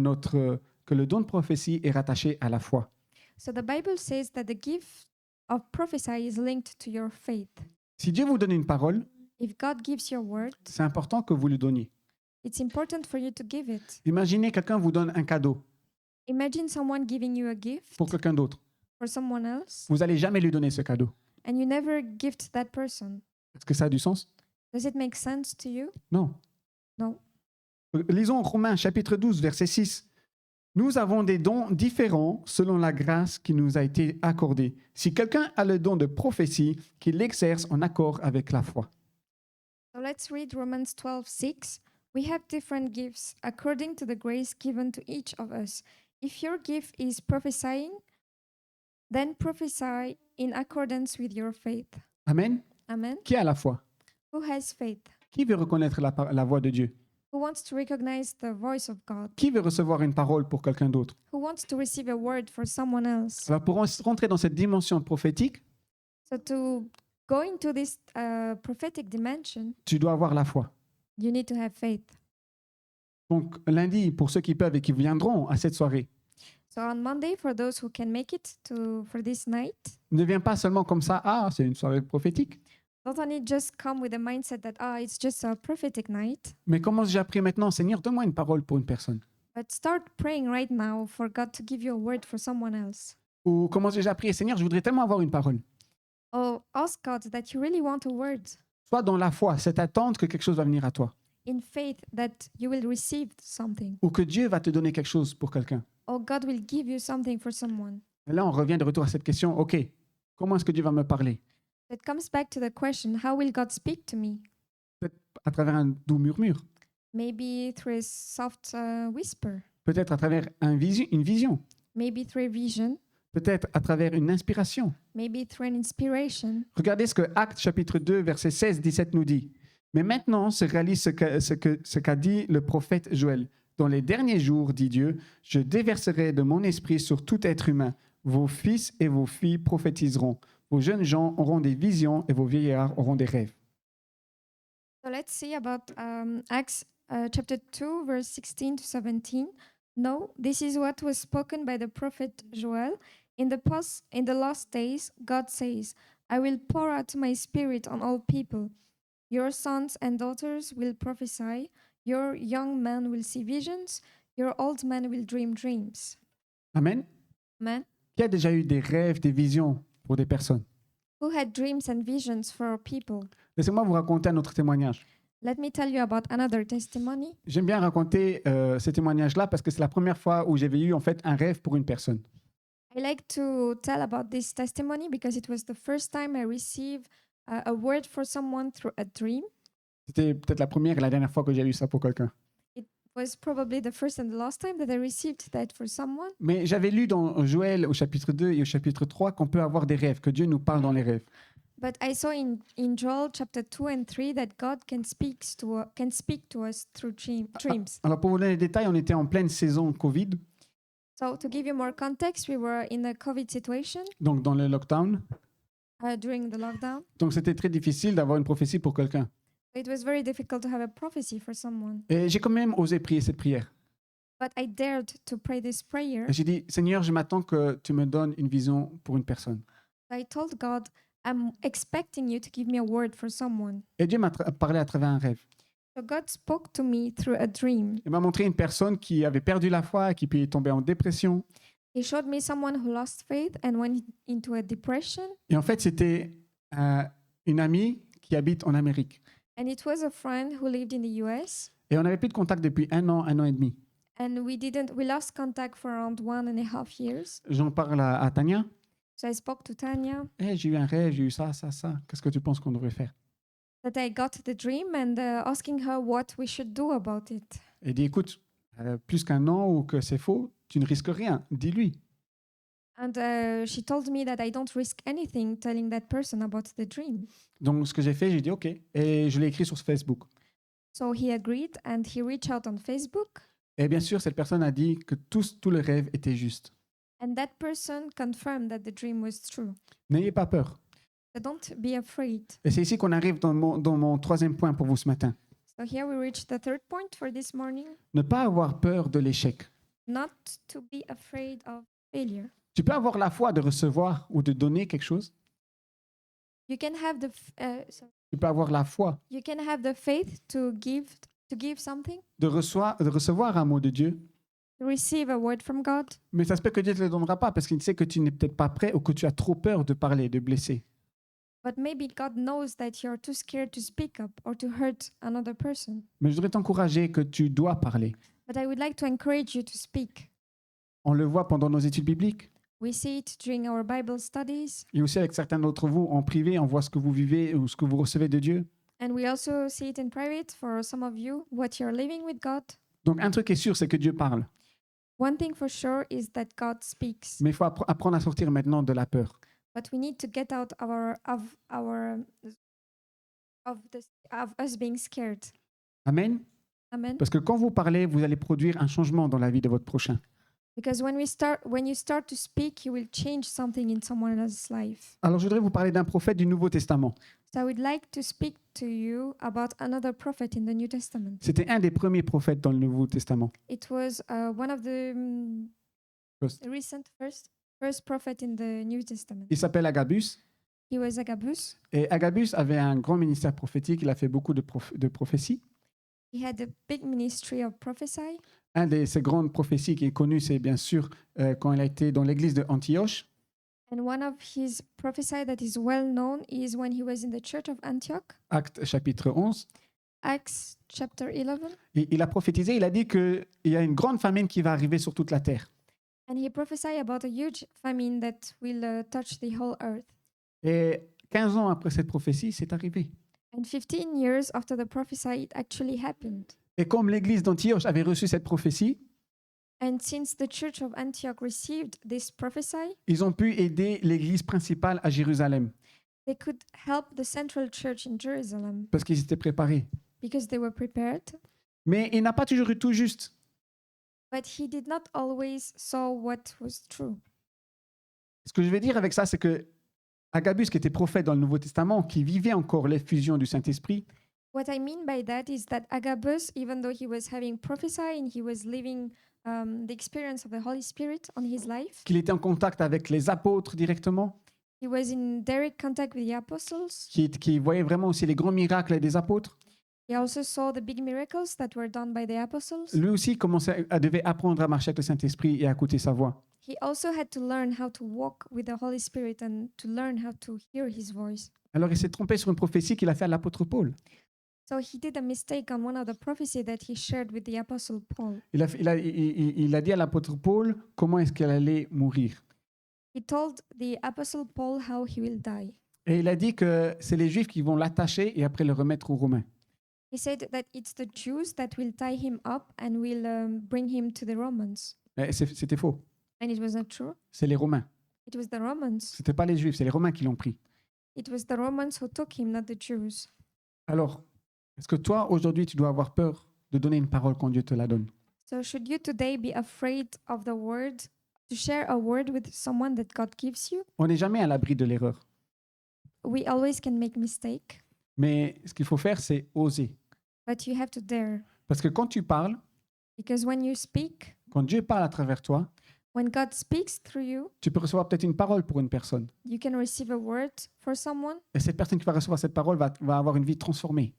que le don de prophétie est rattaché à la foi. So the Bible says that the gift of prophecy is linked to your faith. Si Dieu vous donne une parole, If God gives you a word, c'est important que vous lui donniez. it's important for you to give it. Imaginez quelqu'un vous donne un cadeau Imagine someone giving you a gift pour quelqu'un d'autre. for someone else, vous n'allez jamais lui donner ce cadeau. and you never gift that person. Est-ce que ça a du sens? Does it make sense to you? Non. No. Lisons Romains chapitre 12, verset 6. Nous avons des dons différents selon la grâce qui nous a été accordée. Si quelqu'un a le don de prophétie, qu'il l'exerce en accord avec la foi. So let's read Romans 12:6. We have different gifts according to the grace given to each of us. If your gift is prophesying, then prophesy in accordance with your faith. Amen. Amen. Qui a la foi? Who has faith? Qui veut reconnaître la voix de Dieu? Who wants to recognize the voice of God? Qui veut recevoir une parole pour quelqu'un d'autre? Who wants to receive a word for someone else? Alors pour rentrer dans cette dimension prophétique, So to go into this prophetic dimension, tu dois avoir la foi. you need to have faith. Donc lundi, pour ceux qui peuvent et qui viendront à cette soirée, So on Monday, for those who can make it for this night, ne viens pas seulement comme ça, ah, c'est une soirée prophétique, don't only just come with the mindset that it's just a prophetic night, mais commence déjà à prier maintenant, Seigneur, donne-moi une parole pour une personne. but start praying right now for God to give you a word for someone else. Ou commence déjà à prier, Seigneur, je voudrais tellement avoir une parole. Or ask God that you really want a word Sois dans la foi, c'est attendre que quelque chose va venir à toi. in faith that you will receive something, Ou que Dieu va te donner quelque chose pour quelqu'un. or God will give you something for someone. Et là, on revient de retour à cette question, ok, comment est-ce que Dieu va me parler? That comes back to the question, how will God speak to me? Peut-être à travers un doux murmure, Maybe through a soft whisper, peut-être à travers une vision, maybe through a vision, peut-être à travers une inspiration. maybe through an inspiration. Regardez ce que Actes chapitre 2, verset 16-17 nous dit. Mais maintenant se réalise ce qu'a dit le prophète Joël. Dans les derniers jours, dit Dieu, je déverserai de mon esprit sur tout être humain. Vos fils et vos filles prophétiseront. Vos jeunes gens auront des visions et vos vieillards auront des rêves. So let's see about Acts chapter 2, verse 16 to 17. No, this is what was spoken by the prophet Joel. In the last days, God says, I will pour out my spirit on all people. Your sons and daughters will prophesy. Your young men will see visions. Your old men will dream dreams. Amen. Amen. Qui a déjà eu des rêves, des visions pour des personnes? Who had dreams and visions for people? Laissez-moi vous raconter un autre témoignage. Let me tell you about another testimony. J'aime bien raconter ce témoignage-là parce que c'est la première fois où j'avais eu en fait un rêve pour une personne. I like to tell about this testimony because it was the first time I received a word for someone through a dream. C'était peut-être la première et la dernière fois que j'ai eu ça pour quelqu'un. It was probably the first and the last time that I received that for someone. Mais j'avais lu dans Joël au chapitre 2 et au chapitre 3 qu'on peut avoir des rêves, que Dieu nous parle dans les rêves. But I saw in Joel chapter 2 and 3 that God can speak to us through dreams. Alors pour vous donner les détails, on était en pleine saison Covid, So to give you more context, we were in a COVID situation donc dans le lockdown. during the lockdown. Donc c'était très difficile d'avoir une prophétie pour quelqu'un. It was very difficult to have a prophecy for someone. Et j'ai quand même osé prier cette prière. But I dared to pray this prayer. Et j'ai dit, Seigneur, je m'attends que tu me donnes une vision pour une personne. I told God, I'm expecting you to give me a word for someone. Et Dieu m'a parlé à travers un rêve. So God spoke to me through a dream. Il m'a montré une personne qui avait perdu la foi, qui est tombée en dépression. He showed me someone who lost faith and went into a depression. Et en fait, c'était une amie qui habite en Amérique. And it was a friend who lived in the US. Et on n'avait plus de contact depuis un an et demi. And we lost contact for around 1.5 years. J'en parle à Tania. So I spoke to Tanya Hey, j'ai eu un rêve, j'ai eu ça. Qu'est-ce que tu penses qu'on devrait faire? that I got the dream and asking her what we should do about it. Elle dit, écoute, plus qu'un an ou que c'est faux, tu ne risques rien. Dis-lui. And she told me that I don't risk anything telling that person about the dream. Donc, ce que j'ai fait, j'ai dit OK. Et je l'ai écrit sur Facebook. So he agreed and he reached out on Facebook. Et bien sûr, cette personne a dit que tout le rêve était juste. And that person confirmed that the dream was true. N'ayez pas peur. So don't be afraid. Et c'est ici qu'on arrive dans mon troisième point pour vous ce matin. So here we reach the third point for this morning. Ne pas avoir peur de l'échec. Not to be afraid of failure. Tu peux avoir la foi de recevoir ou de donner quelque chose. You can have Tu peux avoir la foi you can have the faith to give something, de recevoir un mot de Dieu. to receive a word from God. Mais ça se peut que Dieu ne te le donnera pas parce qu'il sait que tu n'es peut-être pas prêt ou que tu as trop peur de parler, de blesser. But maybe God knows that you're too scared to speak up or to hurt another person. Mais je voudrais t'encourager que tu dois parler. But I would like to encourage you to speak. On le voit pendant nos études bibliques We see it during our Bible studies, et aussi avec certains d'entre vous en privé, on voit ce que vous vivez ou ce que vous recevez de Dieu. and we also see it in private for some of you, what you're living with God. Donc un truc est sûr, c'est que Dieu parle. One thing for sure is that God speaks, Mais il faut apprendre à sortir maintenant de la peur. but we need to get out of us being scared. Amen. Amen. Parce que quand vous parlez, vous allez produire un changement dans la vie de votre prochain. Because when you start to speak, you will change something in someone else's life. Alors je voudrais vous parler d'un prophète du Nouveau Testament. So I would like to speak to you about another prophet in the New Testament. C'était un des premiers prophètes dans le Nouveau Testament. It was one of the First. first prophet in the New Testament. Il s'appelle Agabus. He was Agabus. Et Agabus avait un grand ministère prophétique. Il a fait beaucoup de prophéties. He had a big ministry of prophecy. Un de ces grandes prophéties qui est connu, c'est bien sûr quand il a été dans l'église de Antioche. And one of his prophecy that is well known is when he was in the church of Antioch, Actes chapitre 11. Acts chapter 11. Et il a prophétisé, il a dit qu'il y a une grande famine qui va arriver sur toute la terre. And he prophesied about a huge famine that will touch the whole earth. Et 15 ans après cette prophétie, c'est arrivé. And 15 years after the prophecy, it actually happened. Et comme l'église d'Antioche avait reçu cette prophétie, And since the church of Antioch received this prophecy, ils ont pu aider l'église principale à Jérusalem they could help the central church in Jerusalem parce qu'ils étaient préparés. because they were prepared. Mais il n'a pas toujours eu tout juste. But he did not always saw what was true. Ce que je vais dire avec ça, c'est que Agabus, qui était prophète dans le Nouveau Testament, qui vivait encore l'effusion du Saint-Esprit, What I mean by that is that Agabus, even though he was having prophesy and he was living the experience of the Holy Spirit on his life, qu'il était en contact avec les apôtres directement, he was in direct contact with the apostles. qui voyait vraiment aussi les grands miracles des apôtres. He also saw the big miracles that were done by the apostles. Lui aussi devait apprendre à marcher avec le Saint-Esprit et à écouter sa voix. He also had to learn how to walk with the Holy Spirit and to learn how to hear his voice. Alors il s'est trompé sur une prophétie qu'il a fait à l'apôtre Paul. So he did a mistake on one of the prophecy that he shared with the apostle Paul. Il a dit à l'apôtre Paul comment est-ce qu'elle allait mourir. He told the apostle Paul how he will die. Et il a dit que c'est les Juifs qui vont l'attacher et après le remettre aux Romains. He said that it's the Jews that will tie him up and will bring him to the Romans. Mais c'était faux. And it was not true. C'est les Romains. It was the Romans. C'était pas les Juifs, c'est les Romains qui l'ont pris. It was the Romans who took him, not the Jews. Alors, est-ce que toi, aujourd'hui, tu dois avoir peur de donner une parole quand Dieu te la donne? So should you today be afraid of the word, to share a word with someone that God gives you? On n'est jamais à l'abri de l'erreur. We always can make mistake, Mais ce qu'il faut faire, c'est oser. but you have to dare. Parce que quand tu parles, Because when you speak, quand Dieu parle à travers toi, when God speaks through you, tu peux recevoir peut-être une parole pour une personne. you can receive a word for someone, Et cette personne qui va recevoir cette parole va avoir une vie transformée.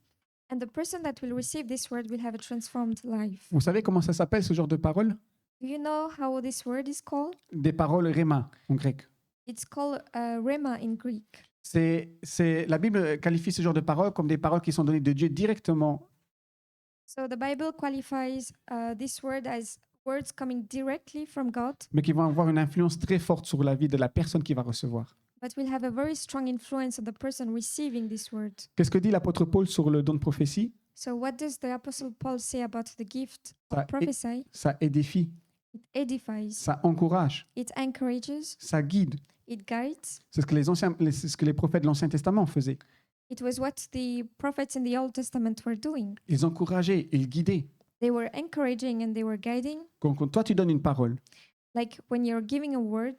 and the person that will receive this word will have a transformed life. Vous savez comment ça s'appelle, ce genre de parole? Do you know how this word is called? Des paroles rhéma en grec. It's called rhema in Greek. La Bible qualifie ce genre de paroles comme des paroles qui sont données de Dieu directement. So the Bible qualifies this word as words coming directly from God, Mais qui vont avoir une influence très forte sur la vie de la personne qui va recevoir. but will have a very strong influence on the person receiving this word. Qu'est-ce que dit l'apôtre Paul sur le don de prophétie? So what does the Apostle Paul say about the gift Ça of prophecy? Ça édifie, It edifies, ça encourage, it encourages, ça guide. it guides. C'est ce que les prophètes de l'Ancien Testament faisaient. It was what the prophets in the Old Testament were doing. Ils encourageaient, ils guidaient. They were encouraging and they were guiding. Quand toi, tu donnes une parole, Like when you're giving a word,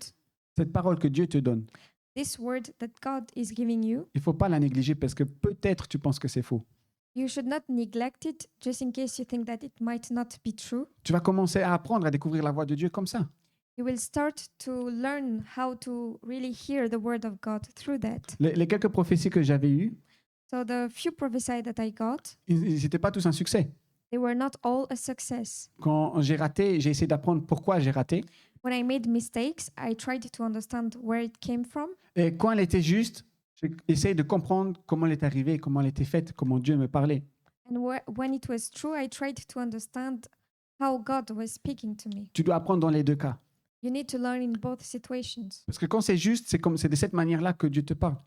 cette parole que Dieu te donne, this word that God is giving you, il ne faut pas la négliger parce que peut-être tu penses que c'est faux. you should not neglect it just in case you think that it might not be true. Tu vas commencer à apprendre à découvrir la voix de Dieu comme ça. You will start to learn how to really hear the word of God through that. Les quelques prophéties que j'avais eues, So the few prophecy that I got, ils n'étaient pas tous un succès. They were not all a success. Quand j'ai raté, j'ai essayé d'apprendre pourquoi j'ai raté. When I made mistakes, I tried to understand where it came from. Et quand elle était juste, j'ai essayé de comprendre comment elle est arrivée, comment elle était faite, comment Dieu me parlait. And when it was true, I tried to understand how God was speaking to me. Tu dois apprendre dans les deux cas. You need to learn in both situations. Parce que quand c'est juste, c'est de cette manière-là que Dieu te parle.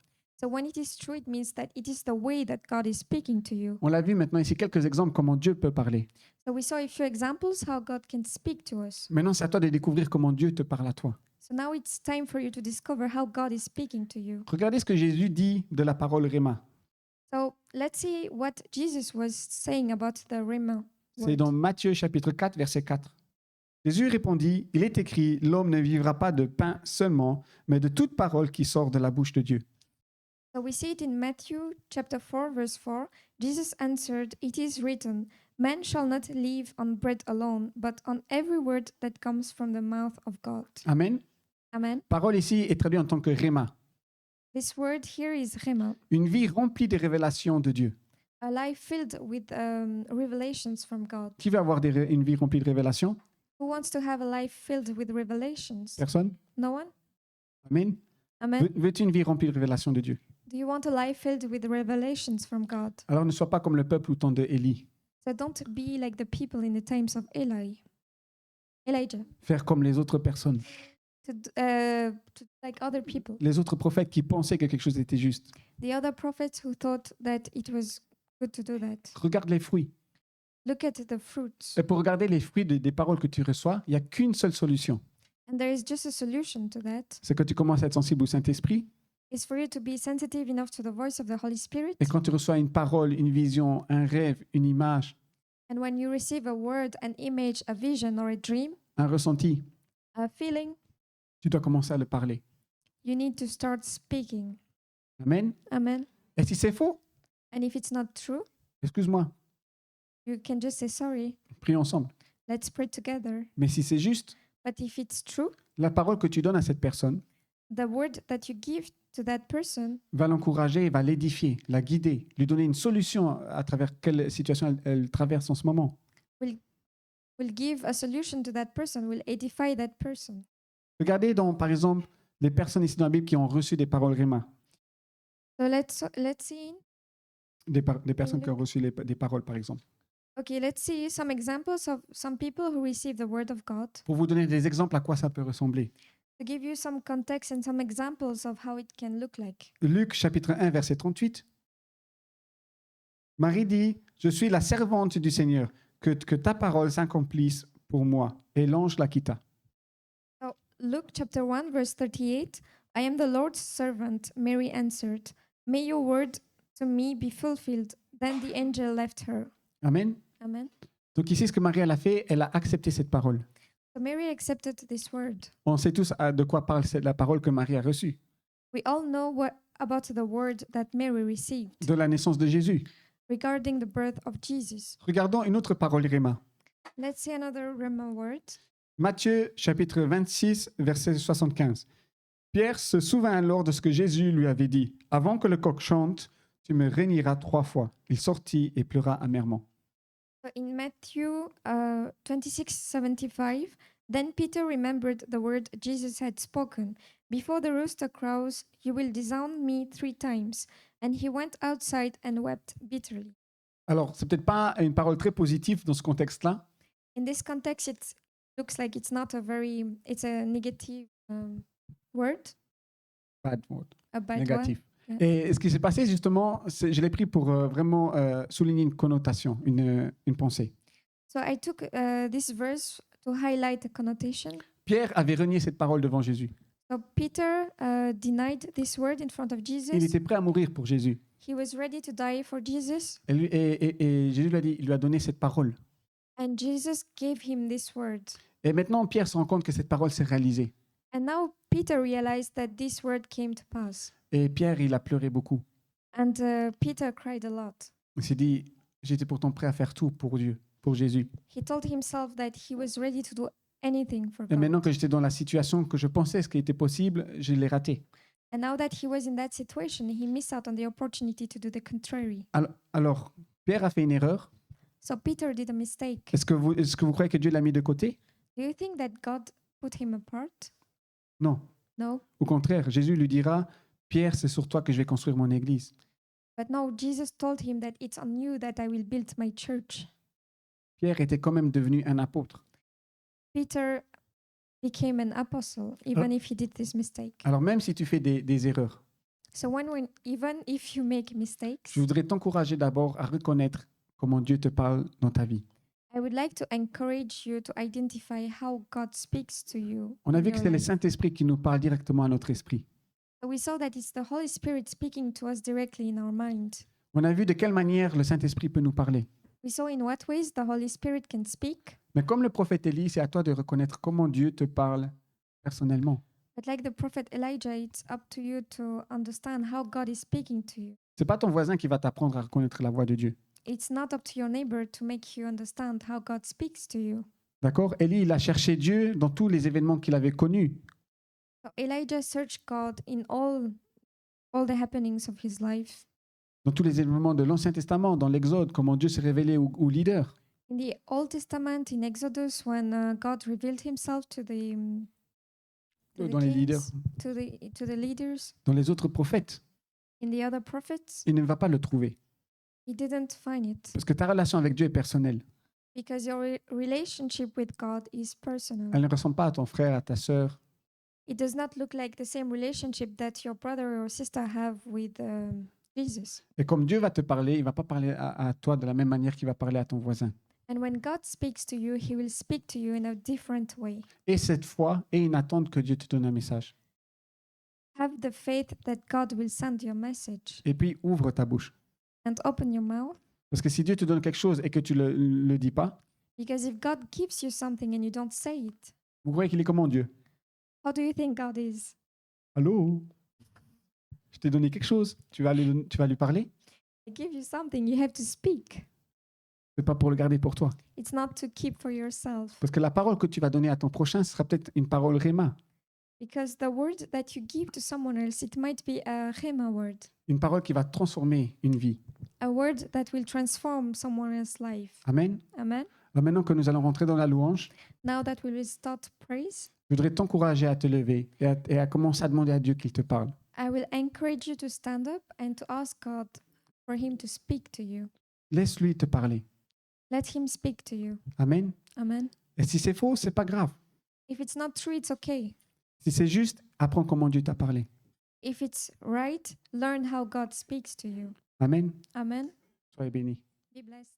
So when it is true, it means that it is the way that God is speaking to you. On l'a vu maintenant ici, quelques exemples comment Dieu peut parler. So we saw a few examples how God can speak to us. Maintenant, c'est à toi de découvrir comment Dieu te parle à toi. So now it's time for you to discover how God is speaking to you. Regardez ce que Jésus dit de la parole Réma. So let's see what Jesus was saying about the Rhema C'est word. dans Matthieu chapitre 4, verset 4. Jésus répondit, il est écrit, l'homme ne vivra pas de pain seulement, mais de toute parole qui sort de la bouche de Dieu. So we see it in Matthew chapter 4, verse 4. Jesus answered, "It is written, man shall not live on bread alone, but on every word that comes from the mouth of God." Amen. Amen. Parole ici est traduite en tant que Réma. This word here is Rhema, Une vie remplie des révélations de Dieu. a life filled with revelations from God. Qui veut avoir une vie remplie de révélations? Who wants to have a life filled with revelations? Personne? No one? Amen. Amen. Veux-tu une vie remplie de révélations de Dieu? Do you want a life filled with revelations from God? Alors ne sois pas comme le peuple au temps de Élie. So don't be like the people in the times of Elijah. Faire comme les autres personnes. To like other people. Les autres prophètes qui pensaient que quelque chose était juste. The other prophets who thought that it was good to do that. Regarde les fruits. Look at the fruits. Et pour regarder les fruits des paroles que tu reçois, il n'y a qu'une seule solution. And there is just a solution to that. C'est que tu commences à être sensible au Saint-Esprit. It's for you to be sensitive enough to the voice of the Holy Spirit. Et quand tu reçois une parole, une vision, un rêve, une image, And when you receive a word, an image, a vision, or a dream, un ressenti, a feeling, tu dois commencer à le parler. you need to start speaking. Amen. Amen. Et si c'est faux, And if it's not true, excuse-moi, you can just say sorry. prions ensemble. Let's pray together. Mais si c'est juste, But if it's true, la parole que tu donnes à cette personne the word that you give to that person va l'encourager, va l'édifier, la guider, lui donner une solution à travers quelle situation elle traverse en ce moment. will give a solution to that person, will edify that person. Regardez par exemple, les personnes ici dans la Bible qui ont reçu des paroles Réma, So let's see. des personnes qui ont reçu des paroles, par exemple. Okay, let's see some examples of some people who receive the word of God. Pour vous donner des exemples à quoi ça peut ressembler. To give you some context and some examples of how it can look like. Luc chapitre 1, verset 38. Marie dit, je suis la servante du Seigneur, que ta parole s'accomplisse pour moi. Et l'ange la quitta. So Luke chapter 1, verse 38. I am the Lord's servant, Mary answered. May your word to me be fulfilled. Then the angel left her. Amen. Amen. Donc ici, ce que Marie elle a fait, elle a accepté cette parole. So Mary accepted this word. On sait tous de quoi parle la parole que Marie a reçue. We all know about the word that Mary received De la naissance de Jésus. regarding the birth of Jesus. Regardons une autre parole Réma. Let's see another Rhema word. Matthieu chapitre 26, verset 75. Pierre se souvint alors de ce que Jésus lui avait dit. Avant que le coq chante, tu me rénieras 3 fois. Il sortit et pleura amèrement. So in Matthew 26:75, then Peter remembered the word Jesus had spoken. Before the rooster crows, you will disown me 3 times. And he went outside and wept bitterly. Alors, c'est peut-être pas une parole très positive dans ce contexte-là, In this context, it looks like it's a negative word, bad word, a bad négatif. one. Yeah. Et ce qui s'est passé justement, je l'ai pris pour vraiment souligner une connotation, une pensée. So I took this verse to highlight a connotation. Pierre avait renié cette parole devant Jésus. So Peter denied this word in front of Il Jesus. était prêt à mourir pour Jésus. He was ready to die for Jesus. Et Jésus il lui a donné cette parole. And Jesus gave him this word. Et maintenant, Pierre se rend compte que cette parole s'est réalisée. And now Peter realized that this word came to pass. Et Pierre, il a pleuré beaucoup. And Peter cried a lot. Il s'est dit, j'étais pourtant prêt à faire tout pour Dieu, pour Jésus. He told himself that he was ready to do anything for Et maintenant God. que j'étais dans la situation que je pensais ce qui était possible, je l'ai raté. And now that he was in that situation, he missed out on the opportunity to do the contrary. Alors, Pierre a fait une erreur. So Peter did a mistake. Est-ce que vous croyez que Dieu l'a mis de côté? Do you think that God put him apart? Non. No. Au contraire, Jésus lui dira, Pierre, c'est sur toi que je vais construire mon église. But no, Jesus told him that it's on you that I will build my church. Pierre était quand même devenu un apôtre. Peter became an apostle, even if he did this mistake. Alors même si tu fais des erreurs, So even if you make mistakes, je voudrais t'encourager d'abord à reconnaître comment Dieu te parle dans ta vie. I would like to encourage you to identify how God speaks to you. On a in vu que your c'est le life. Saint-Esprit qui nous parle directement à notre esprit. So we saw that it's the Holy Spirit speaking to us directly in our mind. On a vu de quelle manière le Saint-Esprit peut nous parler. We saw in what ways the Holy Spirit can speak. Mais comme le prophète Élie, c'est à toi de reconnaître comment Dieu te parle personnellement. But like the prophet Elijah, it's up to you to understand how God is speaking to you. C'est pas ton voisin qui va t'apprendre à reconnaître la voix de Dieu. It's not up to your neighbor to make you understand how God speaks to you. D'accord? Élie, il a cherché Dieu dans tous les événements qu'il avait connus. So Elijah searched God in all the happenings of his life. Dans tous les événements de l'Ancien Testament, dans l'Exode, comment Dieu s'est révélé aux leaders. In the Old Testament, in Exodus, when God revealed himself to the Dans les kings, leaders, to the leaders, dans les autres prophètes. in the other prophets, Il ne va pas le trouver. he didn't find it. Parce que ta relation avec Dieu est personnelle. Because your relationship with God is personal. Elle ne ressemble pas à ton frère, à ta sœur. It does not look like the same relationship that your brother or sister have with Jesus. Et comme Dieu va te parler, il ne va pas parler à toi de la même manière qu'il va parler à ton voisin. And when God speaks to you, he will speak to you in a different way. Et cette foi, et une attente que Dieu te donne un message. Have the faith that God will send you a message Et puis, ouvre ta bouche. and open your mouth. Parce que si Dieu te donne quelque chose et que tu ne le dis pas, Because if God gives you something and you don't say it, vous croyez qu'il est comment Dieu? how do you think God is? Allô? Je t'ai donné quelque chose. Tu vas lui parler? I give you something, you have to speak. C'est pas pour le garder pour toi. It's not to keep for yourself. Parce que la parole que tu vas donner à ton prochain, ce sera peut-être une parole réma. Because the word that you give to someone else, it might be a rhema word, Une parole qui va transformer une vie. a word that will transform someone else's life. Amen. Amen. Alors maintenant que nous allons rentrer dans la louange, Now that we will start praise, je voudrais t'encourager à te lever et à commencer à demander à Dieu qu'il te parle. I will encourage you to stand up and to ask God for him to speak to you. Laisse-lui te parler. Let him speak to you. Amen. Amen. Et si c'est faux, c'est pas grave. If it's not true, it's okay. Si c'est juste, apprends comment Dieu t'a parlé. If it's right, learn how God speaks to you. Amen. Amen. Soyez bénis. Be blessed.